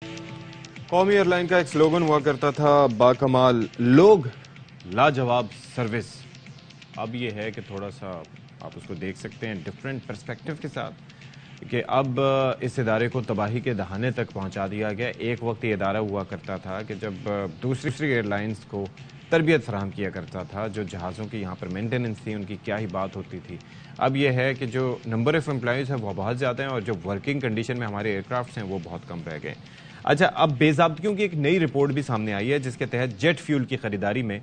कौमी एयरलाइन का एक स्लोगन हुआ करता था, बाकमाल लोग लाजवाब सर्विस। अब ये है कि थोड़ा सा आप उसको देख सकते हैं डिफरेंट पर्सपेक्टिव के साथ कि अब इस इदारे को तबाही के दहाने तक पहुंचा दिया गया। एक वक्त ये इदारा हुआ करता था कि जब दूसरी एयरलाइंस को तरबियत फराहम किया करता था, जो जहाज़ों की यहाँ पर मेंटेनेंस थी उनकी क्या ही बात होती थी। अब यह है कि जो नंबर ऑफ़ एम्प्लॉइज़ हैं वो बहुत ज़्यादा हैं और जो वर्किंग कंडीशन में हमारे एयरक्राफ्ट्स हैं वो बहुत कम रह गए। अच्छा, अब बेज़ाब्तियों की एक नई रिपोर्ट भी सामने आई है जिसके तहत जेट फ्यूल की खरीदारी में,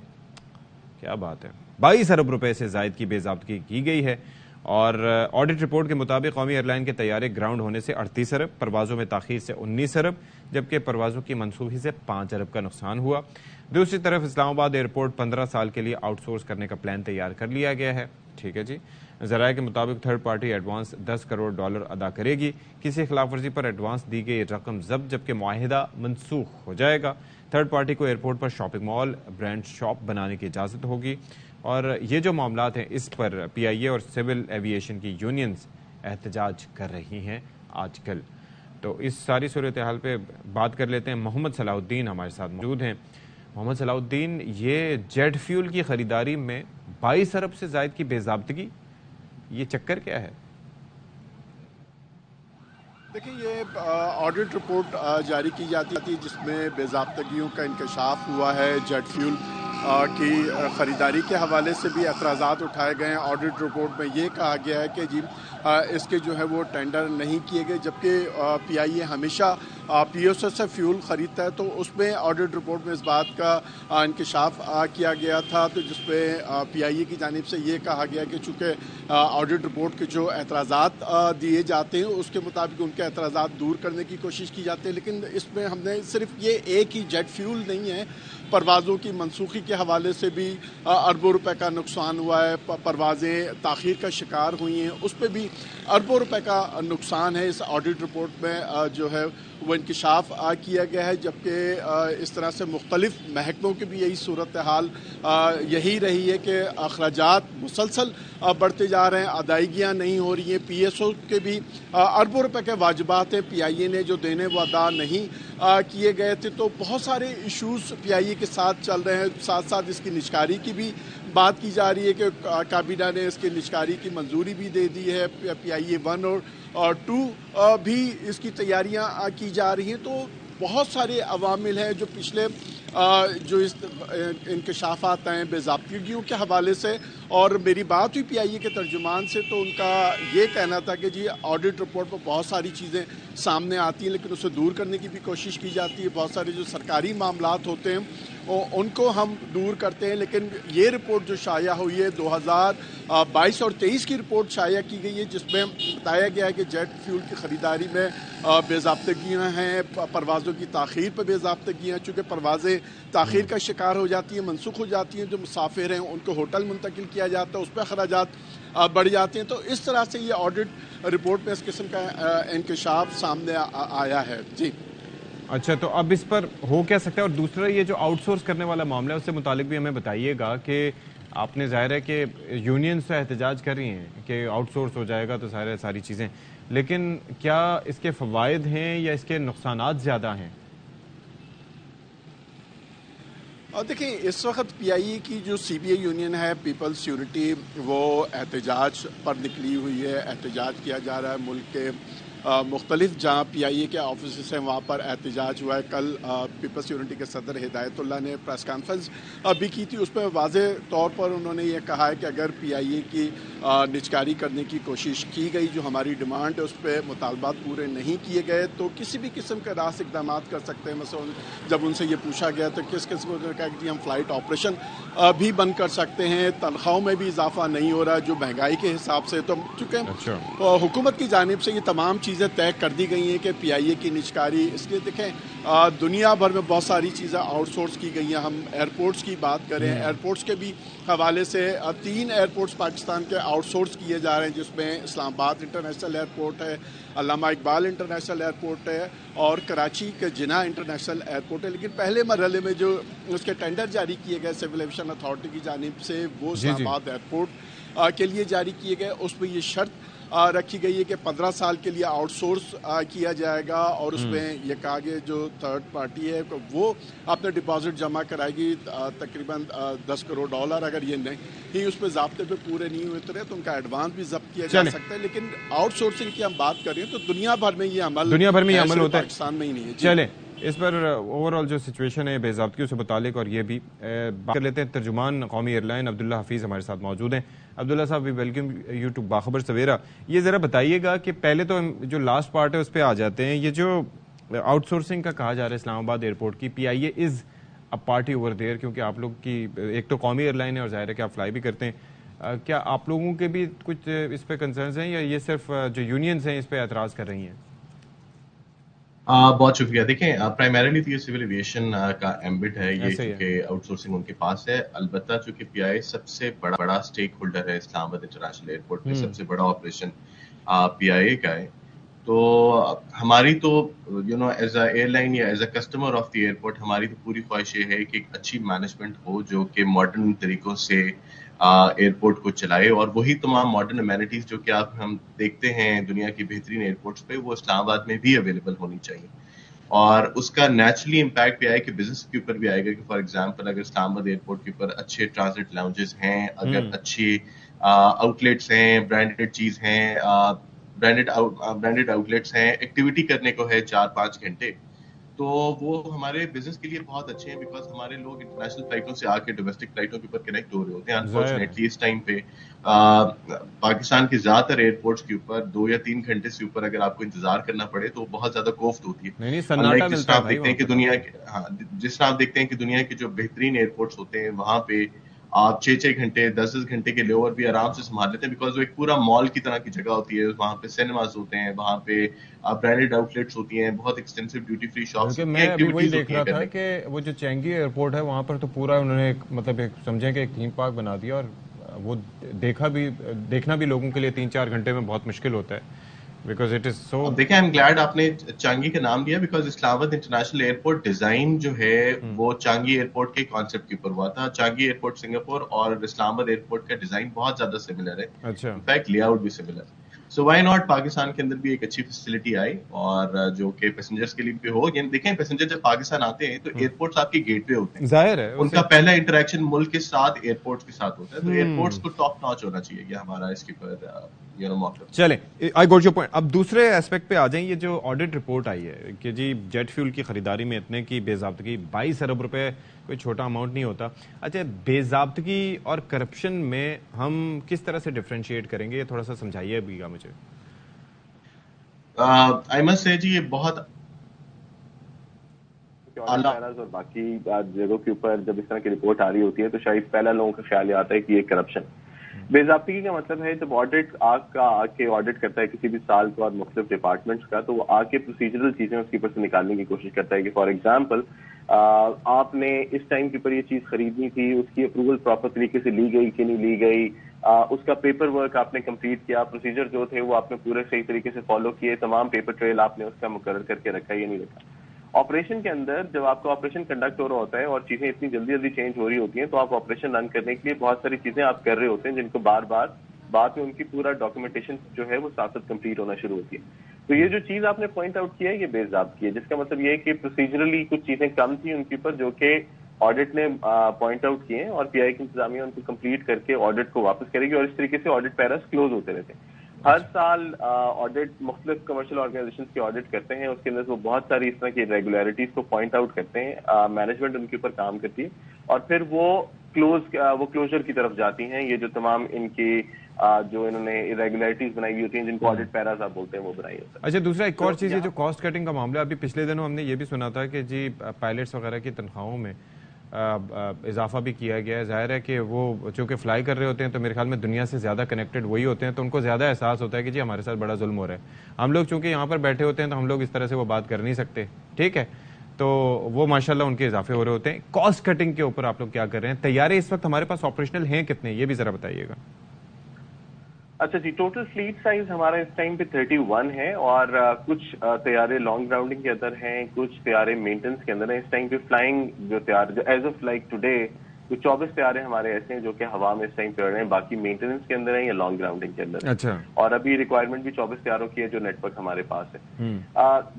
क्या बात है, 22 अरब रुपए से जायद की बेज़ाब्ती की गई है। और ऑडिट रिपोर्ट के मुताबिक कौमी एयरलाइन के तैयारे ग्राउंड होने से 38 अरब, परवाज़ों में ताख़ीर से 19 अरब, जबकि परवाज़ों की मनसूखी से 5 अरब का नुकसान हुआ। दूसरी तरफ इस्लामाबाद एयरपोर्ट 15 साल के लिए आउटसोर्स करने का प्लान तैयार कर लिया गया है। ठीक है जी। ज़राए के मुताबिक थर्ड पार्टी एडवांस $10 करोड़ अदा करेगी। किसी खिलाफ वर्जी पर एडवांस दी गई रकम जब्त, जबकि मुआहिदा मनसूख हो जाएगा। थर्ड पार्टी को एयरपोर्ट पर शॉपिंग मॉल, ब्रांड शॉप बनाने की इजाज़त होगी। और ये जो मामलात हैं इस पर PIA और सिविल एविएशन की यूनियंस एहतजाज कर रही हैं आजकल। तो इस सारी सूरत हाल पे बात कर लेते हैं। मोहम्मद सलाहुद्दीन हमारे साथ मौजूद हैं। मोहम्मद सलाहुद्दीन, ये जेट फ्यूल की ख़रीदारी में 22 अरब से ज़ायद की बेज़ाब्तगी, ये चक्कर क्या है? देखिए, ये ऑडिट रिपोर्ट जारी की जाती है जिसमें बेज़ाब्तगियों का इंकशाफ हुआ है। जेट फ्यूल की ख़रीदारी के हवाले से भी एतराज़ात उठाए गए हैं। ऑडिट रिपोर्ट में ये कहा गया है कि जी इसके जो है वो टेंडर नहीं किए गए, जबकि PIA हमेशा POC से फ्यूल ख़रीदता है। तो उसमें ऑडिट रिपोर्ट में इस बात का इंकशाफ किया गया था, तो जिसमें PIA की जानिब से ये कहा गया कि चूँकि ऑडिट रिपोर्ट के जो एतराज़ात दिए जाते हैं उसके मुताबिक उनके एतराज़ात दूर करने की कोशिश की जाती है। लेकिन इसमें हमने सिर्फ ये एक ही जेट फ्यूल नहीं है, परवाज़ों की मनसूखी के हवाले से भी अरबों रुपए का नुकसान हुआ है। परवाज़ें ताख़ीर का शिकार हुई हैं, उस पर भी अरबों रुपए का नुकसान है। इस ऑडिट रिपोर्ट में जो है वो इंकशाफ किया गया है, जबकि इस तरह से मुख्तलिफ महकमों की भी यही सूरत हाल यही रही है कि अखराजात मुसलसल बढ़ते जा रहे हैं, अदायगियाँ नहीं हो रही हैं। PSO के भी अरबों रुपए के वाजिबात हैं, PIA ने जो देने वो अदा नहीं किए गए थे। तो बहुत सारे इशूज़ PIA के साथ चल रहे हैं। साथ साथ इसकी निजकारी की भी बात की जा रही है कि काबीना ने इसकी निजकारी की मंजूरी भी दे दी है। PIA 1 और 2 भी इसकी तैयारियां की जा रही हैं। तो बहुत सारे अवामिल हैं जो पिछले जो इस इंकशाफात हैं बेज़ाब्तिगियों के हवाले से। और मेरी बात हुई PIA के तर्जुमान से, तो उनका ये कहना था कि जी ऑडिट रिपोर्ट पर बहुत सारी चीज़ें सामने आती हैं लेकिन उसे दूर करने की भी कोशिश की जाती है। बहुत सारे जो सरकारी मामलात होते हैं उनको हम दूर करते हैं, लेकिन ये रिपोर्ट जो शाया हुई है 2022 और 23 की रिपोर्ट शाया की गई है, जिसमें बताया गया है कि जेट फ्यूल की ख़रीदारी में बेज़ाब्तगियाँ हैं, परवाज़ों की ताख़ीर पर बेज़ाब्तगियाँ। चूँकि परवाज़ें ताख़ीर का शिकार हो जाती हैं, मनसूख हो जाती हैं, जो मुसाफिर हैं उनको होटल मुंतकिल किया जाता है, उस पर अखराजात बढ़ जाते हैं। तो इस तरह से ये ऑडिट रिपोर्ट में इस किस्म का इंकशाफ सामने आया है। जी अच्छा, तो अब इस पर हो क्या सकता है? और दूसरा, ये जो आउटसोर्स करने वाला मामला है उससे मुतालिक भी हमें बताइएगा कि आपने ज़ाहिर है कि यूनियंस तो एहतजाज कर रही हैं कि आउटसोर्स हो जाएगा तो सारी चीज़ें, लेकिन क्या इसके फ़वाइद हैं या इसके नुकसानात ज़्यादा हैं? और देखिए, इस वक्त PIA की जो CBA यूनियन है, पीपल्स यूनिटी, वो एहतजाज पर निकली हुई है। एहतजाज किया जा रहा है मुल्क के मुख्तलिफ जहाँ PIA के ऑफिस हैं वहाँ पर एहतजाज हुआ है। कल पीपल्स यूनिटी के सदर हिदायतुल्लाह ने प्रेस कॉन्फ्रेंस भी की थी। उसमें वाज़े तौर पर उन्होंने ये कहा है कि अगर PIA की निजकारी करने की कोशिश की गई, जो हमारी डिमांड है उस पर मुतालबात पूरे नहीं किए गए, तो किसी भी किस्म के रास इकदाम कर सकते हैं। मसलन जब उनसे ये पूछा गया तो किस किस्म का कि हम फ़्लाइट ऑपरेशन भी बंद कर सकते हैं, तनख्वाहों में भी इजाफा नहीं हो रहा जो महंगाई के हिसाब से। तो चूँकि हुकूमत की जानिब से ये तमाम चीज़ें तय कर दी गई हैं कि PIA की निजकारी, इसलिए देखें दुनिया भर में बहुत सारी चीज़ें आउटसोर्स की गई हैं। हम एयरपोर्ट्स की बात करें, एयरपोर्ट्स के भी हवाले से 3 एयरपोर्ट्स पाकिस्तान के आउटसोर्स किए जा रहे हैं, जिसमें इस्लामाबाद इंटरनेशनल एयरपोर्ट है, अल्लामा इकबाल इंटरनेशनल एयरपोर्ट है और कराची के जिना इंटरनेशनल एयरपोर्ट है। लेकिन पहले मरहले में जो उसके टेंडर जारी किए गए सिविल एविएशन अथॉरिटी की जानिब से, वो इस्लामाबाद एयरपोर्ट के लिए जारी किए गए। उसमें ये शर्त रखी गई है कि 15 साल के लिए आउटसोर्स किया जाएगा और उसमें ये कहा गया जो थर्ड पार्टी है वो अपने डिपॉजिट जमा कराएगी तकरीबन $10 करोड़। अगर ये नहीं उस पर ज़ाब्ते पे पूरे नहीं उतरे तो उनका एडवांस भी जब्त किया जा सकता है। लेकिन आउटसोर्सिंग की हम बात कर रहे हैं तो दुनिया भर में ये अमल होता है, पाकिस्तान में ही नहीं है। चले इस पर ओवरऑल जो सिचुएशन है बेज़ाब्तियों से मुतालिक, और ये भी बात कर लेते हैं। तर्जुमान कौमी एयरलाइन अब्दुल्ला हफीज़ हमारे साथ मौजूद हैं। अब्दुल्ला साहब, वी वेलकम यू टू बाखबर सवेरा। ये ज़रा बताइएगा कि पहले तो जो लास्ट पार्ट है उस पर आ जाते हैं। ये जो आउटसोर्सिंग का कहा जा रहा है इस्लामाबाद एयरपोर्ट की, PIA is a party over there, क्योंकि आप लोग की एक तो कौमी एयरलाइन है और ज़ाहिर है कि आप फ्लाई भी करते हैं। क्या आप लोगों के भी कुछ इस पर कंसर्न्स हैं या ये सिर्फ जो यूनियंस हैं इस पर एतराज़ कर रही हैं? बहुत शुक्रिया। देखें, प्राइमरीली तो ये सिविल एविएशन का एम्बिट है, ये चूंकि आउटसोर्सिंग उनके पास है। अलबत्ता चूंकि PIA सबसे बड़ा स्टेक होल्डर है इस्लामाबाद इंटरनेशनल एयरपोर्ट में, सबसे बड़ा ऑपरेशन PIA का है। तो हमारी तो एज अ एयरलाइन या as a customer of the airport हमारी तो पूरी ख्वाहिश ये है कि एक अच्छी मैनेजमेंट हो जो कि मॉडर्न तरीकों से एयरपोर्ट को चलाए, और वही तमाम मॉडर्न अमेनिटीज जो कि हम देखते हैं दुनिया की बेहतरीन एयरपोर्ट्स पे, वो इस्लामाबाद में भी अवेलेबल होनी चाहिए। और उसका नेचुरली इम्पैक्ट भी आएगा कि बिजनेस के ऊपर भी आएगा कि फॉर एग्जांपल अगर इस्लामाबाद एयरपोर्ट के ऊपर अच्छे ट्रांजिट लाउंजेस हैं, अगर अच्छे आउटलेट्स हैं, ब्रांडेड चीज हैं, ब्रांडेड आउटलेट्स हैं, एक्टिविटी करने को है 4-5 घंटे, तो वो हमारे बिजनेस के लिए बहुत अच्छे हैं। बिकॉज हमारे लोग इंटरनेशनल फ्लाइटों से आके डोमेस्टिक फ्लाइटों के ऊपर कनेक्ट हो रहे होते हैं। अनफॉर्चुनेटली इस टाइम पे पाकिस्तान के ज्यादातर एयरपोर्ट्स के ऊपर 2 या 3 घंटे से ऊपर अगर आपको इंतजार करना पड़े तो बहुत ज्यादा कोफ्त होती है। जिस तरह आप देखते हैं कि दुनिया के जो बेहतरीन एयरपोर्ट्स होते हैं वहां पे आप 6-6 घंटे 10-10 घंटे के लेओवर भी आराम से संभाल लेते हैं, बिकॉज वो एक पूरा मॉल की तरह की जगह होती है। वहाँ पे सिनेमाज होते हैं, वहाँ पे ब्रांडेड आउटलेट्स होती हैं, बहुत एक्सटेंसिव ड्यूटी फ्री शॉप्स। मैं अभी वही देख रहा था कि वो जो चेंगी एयरपोर्ट है वहाँ पर तो पूरा उन्होंने समझे कि एक थीम पार्क बना दिया, और वो देखना भी लोगों के लिए 3-4 घंटे में बहुत मुश्किल होता है। Because it is so... देखिए, आई एम ग्लैड आपने चांगी का नाम दिया, because Islamabad international airport design जो है वो चांगी एयरपोर्ट के कॉन्सेप्ट के ऊपर हुआ था। चांगी एयरपोर्ट सिंगापुर और इस्लामाबाद एयरपोर्ट का डिजाइन बहुत ज्यादा सिमिलर है। अच्छा। इनफैक्ट लेआउट भी similar. So why not Pakistan के अंदर भी एक अच्छी फैसिलिटी आई, और जो कि पैसेंजर्स के लिए भी हो। देखें, पैसेंजर जब पाकिस्तान आते हैं तो एयरपोर्ट्स आपके गेटवे होते हैं, जाहिर है उनका पहला इंटरेक्शन मुल्क के साथ एयरपोर्ट्स के साथ होता है, तो एयरपोर्ट्स को टॉप नॉच होना चाहिए। ये हमारा इसके ऊपर चलें, आई गॉट योर पॉइंट। अब दूसरे एस्पेक्ट पे आ जाएं। ये जो ऑडिट रिपोर्ट आई है कि जी जेट फ्यूल की खरीदारी में इतने की बेज़ाब्तगी, 22 अरब रुपए कोई छोटा अमाउंट नहीं होता। अच्छा, बेज़ाब्तगी और करप्शन में हम किस तरह से डिफरेंशिएट करेंगे, ये थोड़ा सा समझाइए अभीगा मुझे। आई मस्ट से जी ये बहुत और बाकी जगहों के ऊपर जब इस तरह की रिपोर्ट आ रही होती है तो शायद पहला लोगों का ख्याल आता है कि ये करप्शन। बेज़ाब्तगी का मतलब है जब ऑडिट आके ऑडिट करता है किसी भी साल का और मुख्तलिफ डिपार्टमेंट्स का, तो वो आके प्रोसीजरल चीजें उसके ऊपर से निकालने की कोशिश करता है कि फॉर एग्जाम्पल आपने इस टाइम के ऊपर ये चीज खरीदनी थी, उसकी अप्रूवल प्रॉपर तरीके से ली गई कि नहीं ली गई, उसका पेपर वर्क आपने कंप्लीट किया, प्रोसीजर जो थे वो आपने पूरे सही तरीके से फॉलो किए, तमाम पेपर ट्रेल आपने उसका मुकर्रर करके रखा या नहीं रखा। ऑपरेशन के अंदर जब आपका ऑपरेशन कंडक्ट हो रहा होता है और चीजें इतनी जल्दी जल्दी चेंज हो रही होती हैं, तो आप ऑपरेशन रन करने के लिए बहुत सारी चीजें आप कर रहे होते हैं जिनको बार बार बाद में उनकी पूरा डॉक्यूमेंटेशन जो है वो साथ साथ कंप्लीट होना शुरू होती है। तो ये जो चीज आपने पॉइंट आउट किया है ये बेज़ाब्तगी है, जिसका मतलब ये है कि प्रोसीजरली कुछ चीजें कम थी उनके ऊपर जो कि ऑडिट ने पॉइंट आउट किए हैं, और PIA की इंतजामिया उनको कंप्लीट करके ऑडिट को वापस करेगी, और इस तरीके से ऑडिट पैरास क्लोज होते रहते हैं। हर साल ऑडिट मुख्तलिफ कमर्शियल ऑर्गेनाइजेशंस की ऑडिट करते हैं, उसके अंदर वो बहुत सारी इस तरह की रेगुलरिटीज को पॉइंट आउट करते हैं, मैनेजमेंट उनके ऊपर काम करती है, और फिर वो क्लोजर की तरफ जाती हैं। ये जो तमाम इनकी जो इन्होंने इरेगुलरिटीज बनाई हुई होती हैं, जिनको ऑडिट पैरास आप बोलते हैं, वो बनाई होती है। अच्छा, दूसरा एक और चीज़ है जो कॉस्ट कटिंग का मामला। अभी पिछले दिनों हमने ये भी सुना था कि जी पायलट्स वगैरह की तनख्वाहों में इजाफा भी किया गया है। जाहिर है कि वो चूँकि फ्लाई कर रहे होते हैं तो मेरे ख्याल में दुनिया से ज़्यादा कनेक्टेड वही होते हैं, तो उनको ज़्यादा एहसास होता है कि जी हमारे साथ बड़ा जुल्म हो रहा है। हम लोग चूँकि यहाँ पर बैठे होते हैं तो हम लोग इस तरह से वो बात कर नहीं सकते, ठीक है, तो वो माशाल्लाह उनके इजाफे हो रहे होते हैं। कॉस्ट कटिंग के ऊपर आप लोग क्या कर रहे हैं? तैयारे इस वक्त हमारे पास ऑपरेशनल हैं कितने, ये भी ज़रा बताइएगा। अच्छा जी, टोटल फ्लीट साइज हमारा इस टाइम पे 31 है, और कुछ तैयारे लॉन्ग ग्राउंडिंग के अंदर हैं, कुछ तैयारे मेंटेनेंस के अंदर हैं। इस टाइम पे फ्लाइंग जो तैयार एज ऑफ लाइक टुडे तो 24 तैयारे हमारे ऐसे हैं जो कि हवा में इस टाइम चल रहे हैं, बाकी मेंटेनेंस के अंदर है या लॉन्ग ग्राउंडिंग के अंदर। अच्छा। और अभी रिक्वायरमेंट भी 24 तैयारों की है जो नेटवर्क हमारे पास है।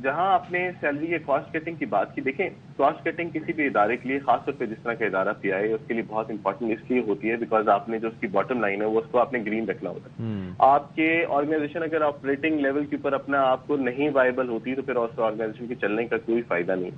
जहां आपने सैलरी के कॉस्ट कटिंग की बात की, देखें कॉस्ट कटिंग किसी भी इदारे के लिए, खासतौर पर जिस तरह का इदारा पीआईए, उसके लिए बहुत इंपॉर्टेंट इसलिए होती है बिकॉज आपने जो उसकी बॉटम लाइन है वो उसको आपने ग्रीन रखना होता है। आपके ऑर्गेनाइजेशन अगर ऑपरेटिंग लेवल के ऊपर अपना आपको नहीं वायबल होती तो फिर उस ऑर्गेनाइजेशन के चलने का कोई फायदा नहीं।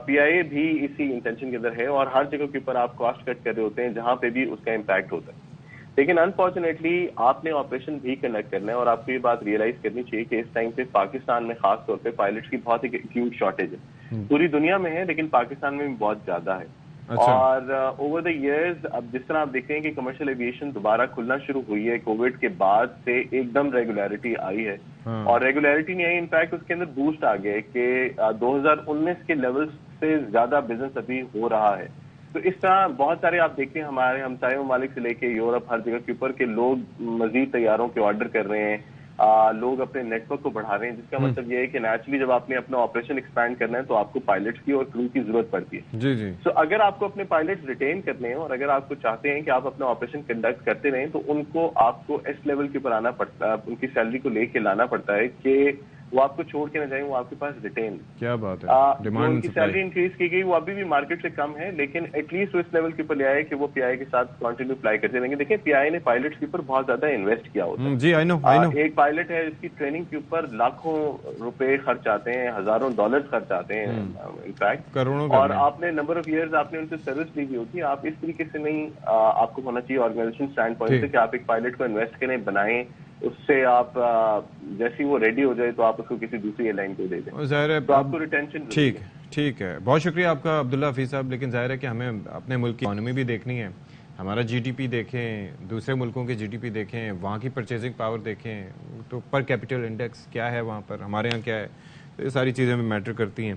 पीआईए भी इसी इंटेंशन के अंदर है और हर जगह के ऊपर आप कॉस्ट कट कर रहे होते हैं जहां पे भी उसका इम्पैक्ट होता है। लेकिन अनफॉर्चुनेटली आपने ऑपरेशन भी कंडक्ट करना है और आपको ये बात रियलाइज करनी चाहिए कि इस टाइम पे पाकिस्तान में खास तौर पे पायलट्स की बहुत एक एक्यूट शॉर्टेज है। पूरी दुनिया में है लेकिन पाकिस्तान में भी बहुत ज्यादा है। अच्छा। और ओवर द इयर्स अब जिस तरह आप देख रहे हैं कि कमर्शियल एविएशन दोबारा खुलना शुरू हुई है, कोविड के बाद से एकदम रेगुलरिटी आई है। और रेगुलरिटी नहीं आई, इनफैक्ट उसके अंदर बूस्ट आ गया कि 2019 के लेवल्स से ज्यादा बिजनेस अभी हो रहा है। तो इस तरह बहुत सारे आप देखते हैं हमारे हमसाये ममालिक से लेके यूरोप हर जगह के ऊपर के लोग मजीद तैयारों के ऑर्डर कर रहे हैं, लोग अपने नेटवर्क को बढ़ा रहे हैं, जिसका मतलब ये है कि नेचुरली जब आपने अपना ऑपरेशन एक्सपैंड करना है तो आपको पायलट्स की और क्रू की जरूरत पड़ती है। जी जी। तो अगर आपको अपने पायलट्स रिटेन करने हैं और अगर आपको चाहते हैं कि आप अपना ऑपरेशन कंडक्ट करते रहें तो उनको आपको इस लेवल के ऊपर आना पड़ता है, उनकी सैलरी को लेके लाना पड़ता है कि वो आपको छोड़ के ना जाए, वो आपके पास रिटेन। क्या बात है। डिमांड उनकी सैलरी इंक्रीज की गई, वो अभी भी मार्केट से कम है लेकिन एटलीस्ट वो इस लेवल के ऊपर ले आए कि वो पीआई के साथ कंटिन्यू फ्लाई करते रहेंगे। देखिए पीआई ने पायलट्स के ऊपर बहुत ज्यादा इन्वेस्ट किया होता है। जी आई नो। एक पायलट है जिसकी ट्रेनिंग के ऊपर लाखों रुपए खर्च आते हैं, हजारों डॉलर्स खर्च आते हैं इनफैक्ट, करोड़ों। और आपने नंबर ऑफ इयर्स आपने उनसे सर्विस ली हुई होती है। आप इस तरीके से नहीं आपको होना चाहिए ऑर्गेनाइजेशन स्टैंड पॉइंट से कि आप एक पायलट को इन्वेस्ट करें, बनाएं, उससे आप जैसे ही वो रेडी हो जाए तो आप उसको किसी दूसरी एयरलाइन को दे दें। ज़ाहिर है तो आपको रिटेंशन। ठीक है, बहुत शुक्रिया आपका अब्दुल्ला हफीज साहब। लेकिन ज़ाहिर है कि हमें अपने मुल्क की इकॉनमी भी देखनी है, हमारा जीडीपी देखें, दूसरे मुल्कों की जीडीपी देखें, वहाँ की परचेजिंग पावर देखें, तो पर कैपिटल इंडेक्स क्या है वहाँ पर, हमारे यहाँ क्या है, तो ये सारी चीज़ें भी मैटर करती हैं।